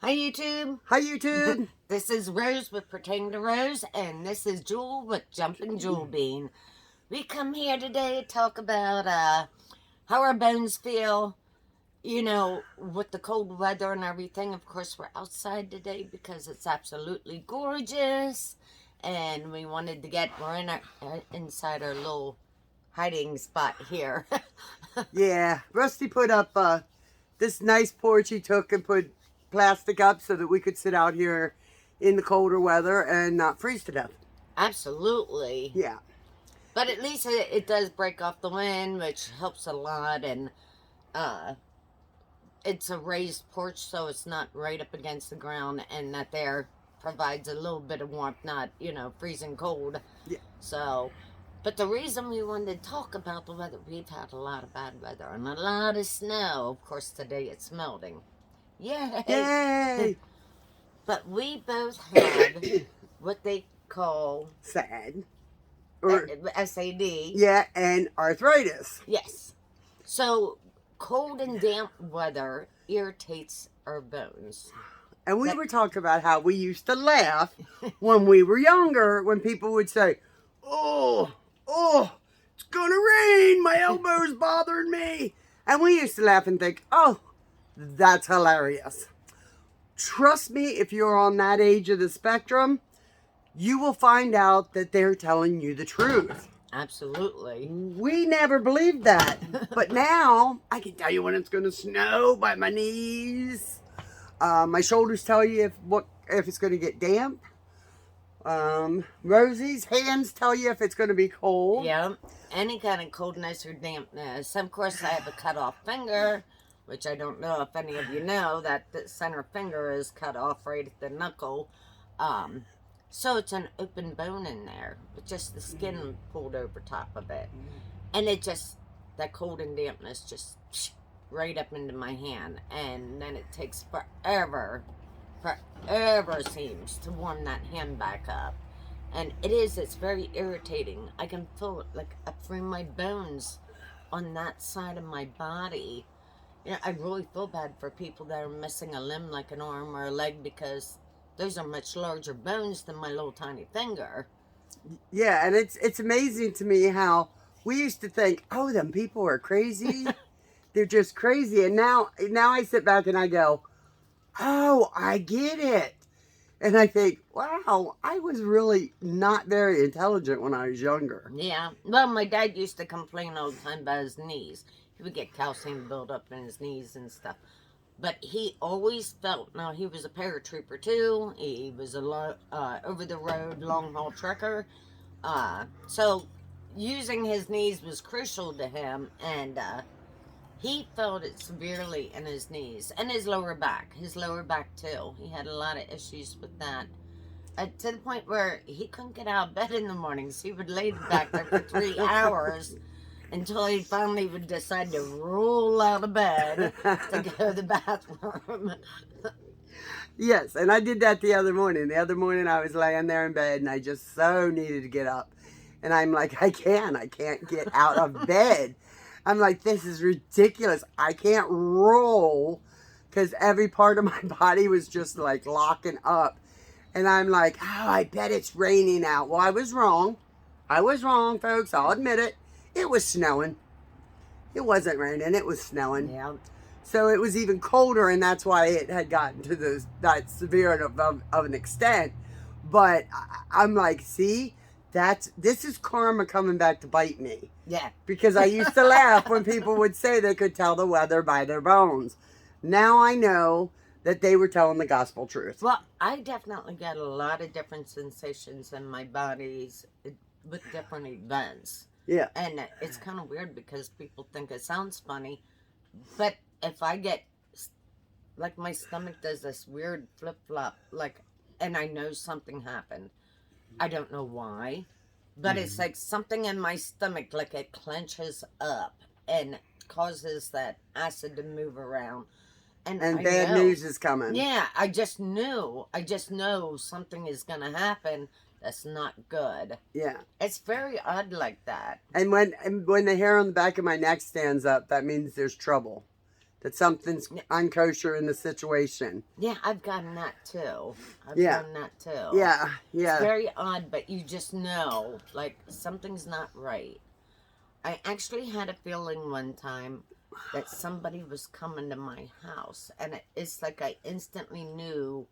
Hi YouTube. Hi, YouTube. This is Rose with Pertaining to Rose, and this is Jewel with Jumping Jewel Bean. We come here today to talk about how our bones feel, with the cold weather and everything. Of course, we're outside today because it's absolutely gorgeous, and we're inside our little hiding spot here. Yeah, Rusty put up this nice porch he took and put plastic up so that we could sit out here in the colder weather and not freeze to death. Absolutely. Yeah. But at least it does break off the wind, which helps a lot, and uh, it's a raised porch, so it's not right up against the ground, and that there provides a little bit of warmth, not, freezing cold. Yeah. So, but the reason we wanted to talk about the weather, we've had a lot of bad weather and a lot of snow. Of course, today it's melting. Yay! Yay! But we both had what they call Sad. Or SAD. yeah, and arthritis. Yes. So, cold and damp weather irritates our bones. And we were talking about how we used to laugh when we were younger when people would say, "Oh, it's gonna rain. My elbow's bothering me." And we used to laugh and think, "Oh, that's hilarious." Trust me, if you're on that age of the spectrum, you will find out that they're telling you the truth. Absolutely. We never believed that. But now, I can tell you when it's going to snow by my knees. My shoulders tell you if it's going to get damp. Rosie's hands tell you if it's going to be cold. Yeah. Any kind of coldness or dampness. Of course, I have a cut off finger, which I don't know if any of you know, that the center finger is cut off right at the knuckle. So it's an open bone in there, with just the skin pulled over top of it. And that cold and dampness just right up into my hand. And then it takes forever seems to warm that hand back up. And it's very irritating. I can feel it like up through my bones on that side of my body. I really feel bad for people that are missing a limb like an arm or a leg because those are much larger bones than my little tiny finger. Yeah, and it's amazing to me how we used to think, "Oh, them people are crazy. They're just crazy." And now I sit back and I go, "Oh, I get it." And I think, wow, I was really not very intelligent when I was younger. Yeah. Well, my dad used to complain all the time about his knees. He would get calcium buildup in his knees and stuff. But he always felt, now he was a paratrooper too. He was a over-the-road long-haul trucker. So using his knees was crucial to him, and he felt it severely in his knees and his lower back. His lower back too. He had a lot of issues with that. To the point where he couldn't get out of bed in the mornings. He would lay back there for 3 hours until he finally would decide to roll out of bed to go to the bathroom. Yes, and I did that the other morning. The other morning I was laying there in bed and I just so needed to get up. And I'm like, I can't get out of bed. I'm like, this is ridiculous. I can't roll because every part of my body was just like locking up. And I'm like, oh, I bet it's raining out. Well, I was wrong. I was wrong, folks. I'll admit it. It was snowing. It wasn't raining. It was snowing. Yeah. So it was even colder, and that's why it had gotten to that severe of an extent. But I'm like, see, this is karma coming back to bite me. Yeah. Because I used to laugh when people would say they could tell the weather by their bones. Now I know that they were telling the gospel truth. Well, I definitely got a lot of different sensations in my bodies with different events. Yeah. And it's kind of weird because people think it sounds funny. But if I get, like, my stomach does this weird flip-flop, and I know something happened. I don't know why. But it's like something in my stomach, like it clenches up and causes that acid to move around. And bad news is coming. Yeah, I just knew. I just know something is going to happen that's not good. Yeah. It's very odd like that. And when the hair on the back of my neck stands up, that means there's trouble. that something's unkosher in the situation. Yeah, I've gotten that too. I've Yeah. gotten that too. Yeah, It's yeah. very odd, but you just know, like, something's not right. I actually had a feeling one time that somebody was coming to my house, and it's like I instantly knew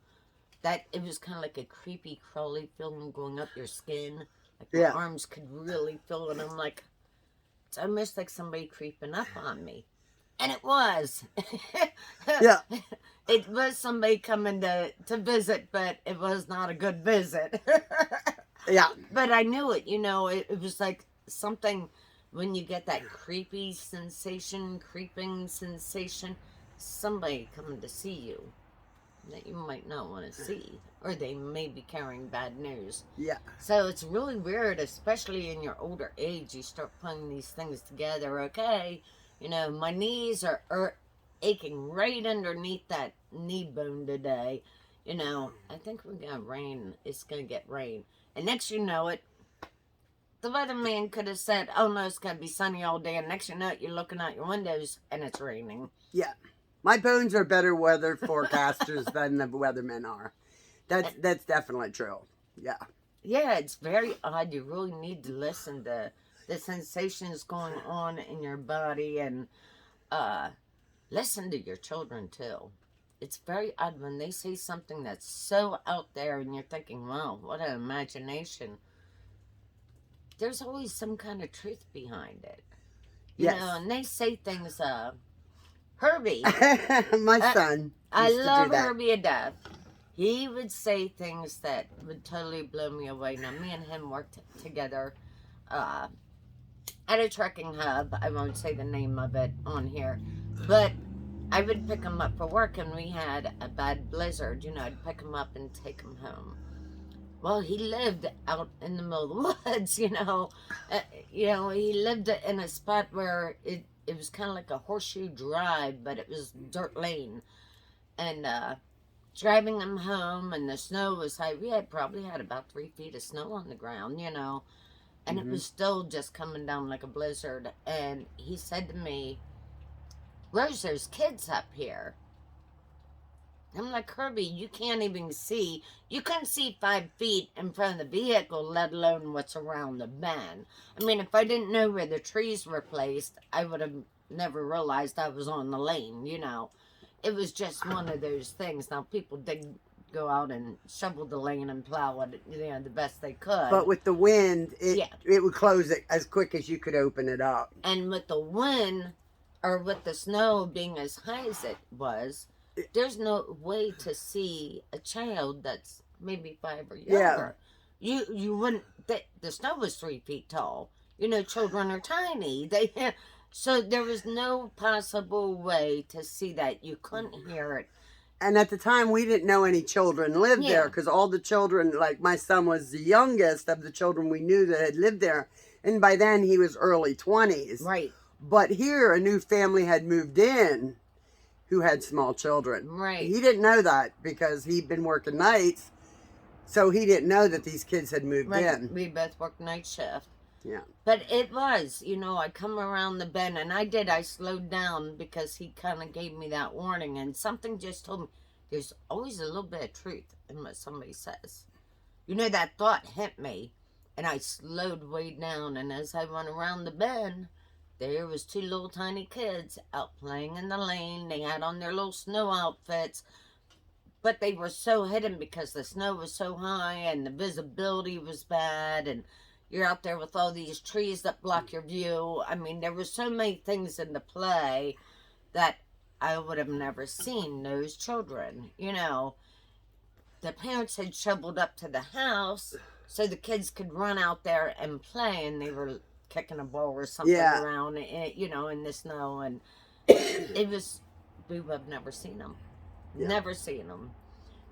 that it was kind of like a creepy, crawly feeling going up your skin. Like my Yeah. arms could really feel it. I'm like, it's almost like somebody creeping up on me. And it was. Yeah. It was somebody coming to visit, but it was not a good visit. Yeah. But I knew it, you know, it was like something when you get that creepy sensation, creeping sensation, somebody coming to see you that you might not want to see, or they may be carrying bad news. Yeah. So it's really weird, especially in your older age. You start putting these things together. Okay, you know, my knees are aching right underneath that knee bone today. You know, I think we're gonna rain. It's gonna get rain, and next you know it, the weatherman could have said, "Oh no, it's gonna be sunny all day," and next you know it, you're looking out your windows and it's raining. Yeah. My bones are better weather forecasters than the weathermen are. That's definitely true. Yeah. Yeah, it's very odd. You really need to listen to the sensations going on in your body, and listen to your children too. It's very odd when they say something that's so out there and you're thinking, wow, what an imagination. There's always some kind of truth behind it. You Yes. know, and they say things, Herbie. My son. I used to do love that. Herbie to death. He would say things that would totally blow me away. Now, me and him worked together at a trucking hub. I won't say the name of it on here. But I would pick him up for work, and we had a bad blizzard. You know, I'd pick him up and take him home. Well, he lived out in the middle of the woods, you know. He lived in a spot where it was kind of like a horseshoe drive, but it was dirt lane. And driving him home, and the snow was high. We probably had about 3 feet of snow on the ground, you know. And it was still just coming down like a blizzard. And he said to me, "Rose, there's kids up here." I'm like, "Herbie, you can't even see. You couldn't see 5 feet in front of the vehicle, let alone what's around the bend." I mean, if I didn't know where the trees were placed, I would have never realized I was on the lane, you know. It was just one of those things. Now, people did go out and shovel the lane and plow it, you know, the best they could. But with the wind, Yeah. it would close it as quick as you could open it up. And with the wind, or with the snow being as high as it was, there's no way to see a child that's maybe 5 or younger. You wouldn't. The snow was 3 feet tall. You know, children are tiny. So there was no possible way to see that. You couldn't hear it. And at the time, we didn't know any children lived Yeah. there because all the children, like my son was the youngest of the children we knew that had lived there. And by then, he was early 20s. Right. But here, a new family had moved in who had small children. Right. He didn't know that because he'd been working nights. So he didn't know that these kids had moved Right. in. We both worked night shift. Yeah. But it was, you know, I come around the bend, and I slowed down because he kind of gave me that warning, and something just told me there's always a little bit of truth in what somebody says. You know, that thought hit me, and I slowed way down, and as I went around the bend, there was 2 little tiny kids out playing in the lane. They had on their little snow outfits, but they were so hidden because the snow was so high and the visibility was bad, and you're out there with all these trees that block your view. I mean, there were so many things into play that I would have never seen those children. You know, the parents had shoveled up to the house so the kids could run out there and play, and they were kicking a ball or something Yeah. around, you know, in the snow. And it was, we would have never seen them. Yeah. Never seen them.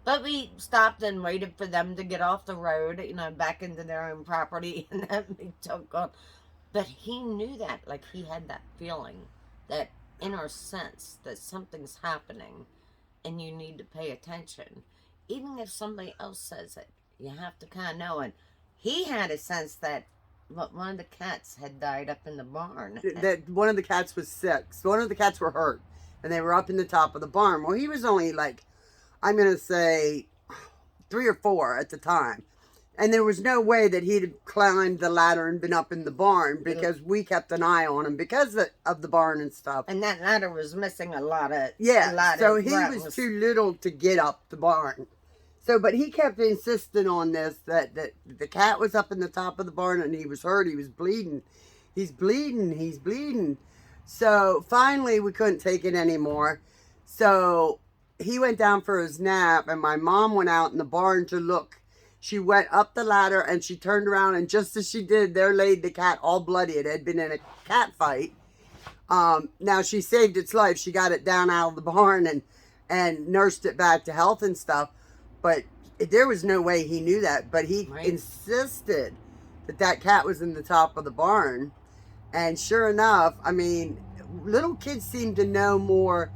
But we stopped and waited for them to get off the road, you know, back into their own property, and then we took on. But he knew that, like he had that feeling, that inner sense that something's happening and you need to pay attention. Even if somebody else says it, you have to kind of know. And he had a sense that one of the cats had died up in the barn. That one of the cats was sick. So one of the cats were hurt. and they were up in the top of the barn. Well, he was only like, I'm going to say 3 or 4 at the time. And there was no way that he'd climbed the ladder and been up in the barn because we kept an eye on him because of the barn and stuff. And that ladder was missing a lot of so he was too little to get up the barn. So, but he kept insisting on this, that the cat was up in the top of the barn and he was hurt. He was bleeding. He's bleeding. He's bleeding. So finally we couldn't take it anymore. So he went down for his nap and my mom went out in the barn to look. She went up the ladder and she turned around, and just as she did, there laid the cat all bloody. It had been in a cat fight. Now she saved its life. She got it down out of the barn and nursed it back to health and stuff. But there was no way he knew that. But he insisted that cat was in the top of the barn. And sure enough, I mean, little kids seem to know more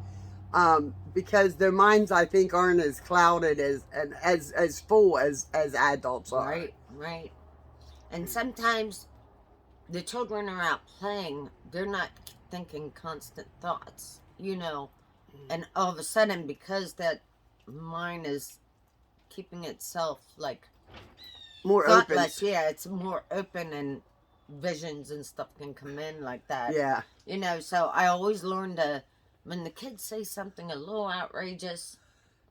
because their minds, I think, aren't as clouded as full as adults are. Right. And sometimes the children are out playing. They're not thinking constant thoughts, And all of a sudden, because that mind is keeping itself like more thoughtless, it's more open, and visions and stuff can come in like that. Yeah. So I always learn to, when the kids say something a little outrageous,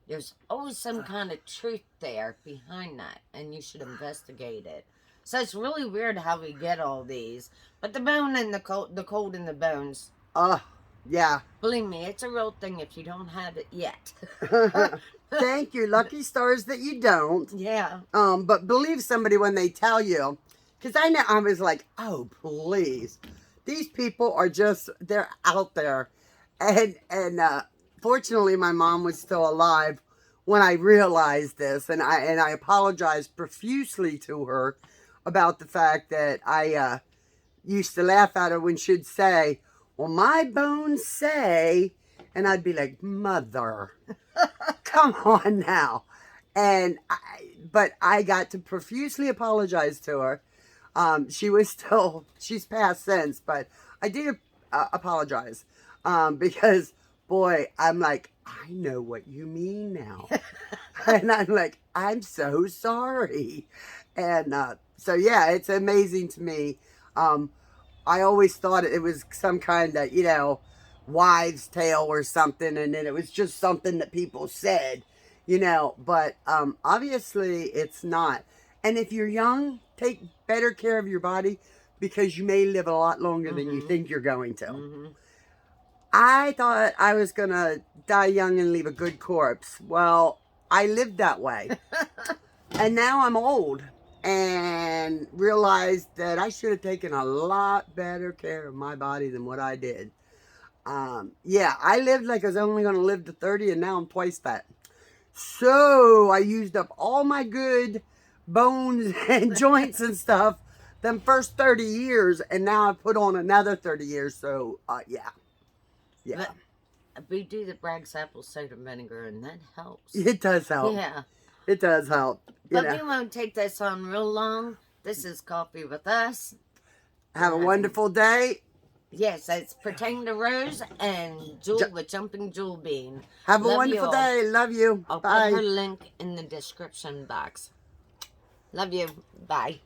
there's always some kind of truth there behind that, and you should investigate it. So it's really weird how we get all these, but the bone and the cold in the bones. Yeah. Believe me, it's a real thing if you don't have it yet. Thank you. Lucky stars that you don't. Yeah. But believe somebody when they tell you, because I was like, oh, please. These people are they're out there. And fortunately, my mom was still alive when I realized this. And I apologized profusely to her about the fact that I used to laugh at her when she'd say, well, my bones say, and I'd be like, mother, come on now. But I got to profusely apologize to her. She's passed since, but I did apologize. Because, boy, I'm like, I know what you mean now. And I'm like, I'm so sorry. And so, yeah, it's amazing to me. I always thought it was some kind of, wives' tale or something, and then it was just something that people said, but obviously it's not. And if you're young, take better care of your body because you may live a lot longer than you think you're going to. Mm-hmm. I thought I was going to die young and leave a good corpse. Well, I lived that way. And now I'm old and realized that I should have taken a lot better care of my body than what I did. I lived like I was only going to live to 30, and now I'm twice that. So I used up all my good bones and joints and stuff them first 30 years, and now I put on another 30 years. So, yeah. But we do the Bragg's apple cider vinegar, and that helps. It does help. Yeah. It does help. But we won't take this on real long. This is Coffee with Us. Have a wonderful day. Yes, it's pertaining to Rose and Jewel with Jumping Jewel Bean. Have a wonderful day. Love you. I'll Bye. put her link in the description box. Love you. Bye.